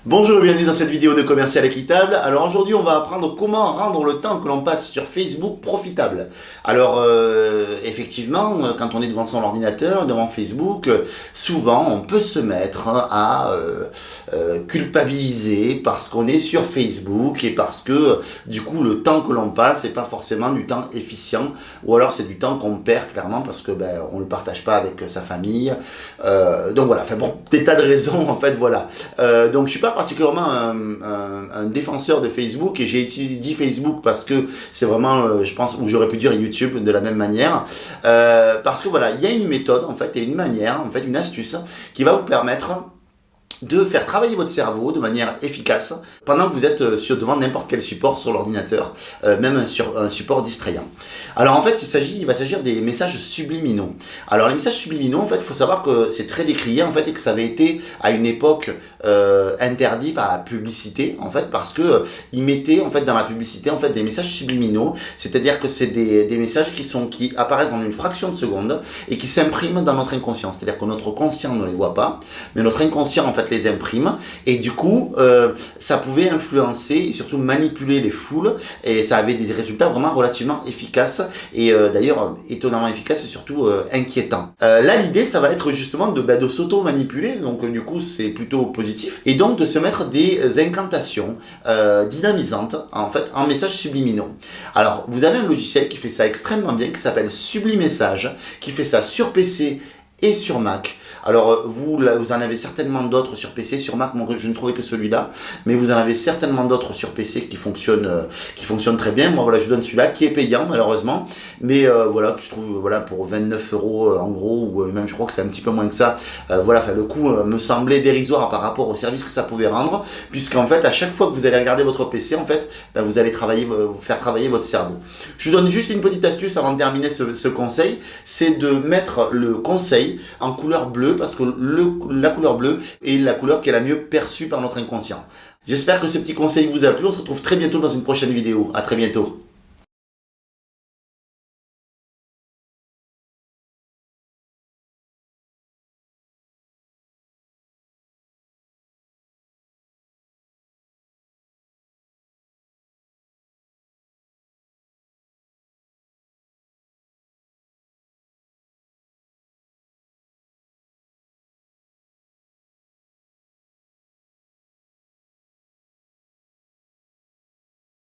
Bonjour et bienvenue dans cette vidéo de Commercial Équitable. Alors aujourd'hui on va apprendre comment rendre le temps que l'on passe sur Facebook profitable. Alors effectivement quand on est devant son ordinateur, devant Facebook, souvent on peut se mettre à culpabiliser parce qu'on est sur Facebook et parce que du coup le temps que l'on passe n'est pas forcément du temps efficient ou alors c'est du temps qu'on perd clairement parce que on ne le partage pas avec sa famille. Donc voilà, enfin bon, des tas de raisons en fait voilà. Donc je suis pas particulièrement un défenseur de Facebook et j'ai dit Facebook parce que c'est vraiment, je pense, où j'aurais pu dire YouTube de la même manière, parce que voilà, il y a une méthode en fait et une manière, en fait une astuce qui va vous permettre de faire travailler votre cerveau de manière efficace pendant que vous êtes devant n'importe quel support sur l'ordinateur, même sur un support distrayant. Alors en fait, il va s'agir des messages subliminaux. Alors les messages subliminaux, en fait, il faut savoir que c'est très décrié en fait et que ça avait été à une époque interdit par la publicité en fait parce que ils mettaient en fait dans la publicité en fait des messages subliminaux, c'est-à-dire que c'est des messages qui apparaissent en une fraction de seconde et qui s'impriment dans notre inconscient. C'est-à-dire que notre conscient ne les voit pas, mais notre inconscient en fait les imprime et du coup ça pouvait influencer et surtout manipuler les foules et ça avait des résultats vraiment relativement efficaces et d'ailleurs étonnamment efficaces et surtout inquiétants. Là l'idée ça va être justement de s'auto-manipuler, donc du coup c'est plutôt positif et donc de se mettre des incantations dynamisantes en fait en messages subliminaux. Alors vous avez un logiciel qui fait ça extrêmement bien qui s'appelle Sublimessage, qui fait ça sur PC et sur Mac. Alors vous en avez certainement d'autres sur PC, sur Mac, moi je ne trouvais que celui-là, mais vous en avez certainement d'autres sur PC qui fonctionnent très bien. Moi voilà, je donne celui-là qui est payant malheureusement, mais voilà, que je trouve voilà pour 29 € en gros, ou même je crois que c'est un petit peu moins que ça. Voilà, enfin, le coût me semblait dérisoire par rapport au service que ça pouvait rendre, puisqu'en fait à chaque fois que vous allez regarder votre PC, en fait, vous allez faire travailler votre cerveau. Je vous donne juste une petite astuce avant de terminer ce conseil, c'est de mettre le conseil en couleur bleue, parce que la couleur bleue est la couleur qui est la mieux perçue par notre inconscient. J'espère que ce petit conseil vous a plu. On se retrouve très bientôt dans une prochaine vidéo. À très bientôt.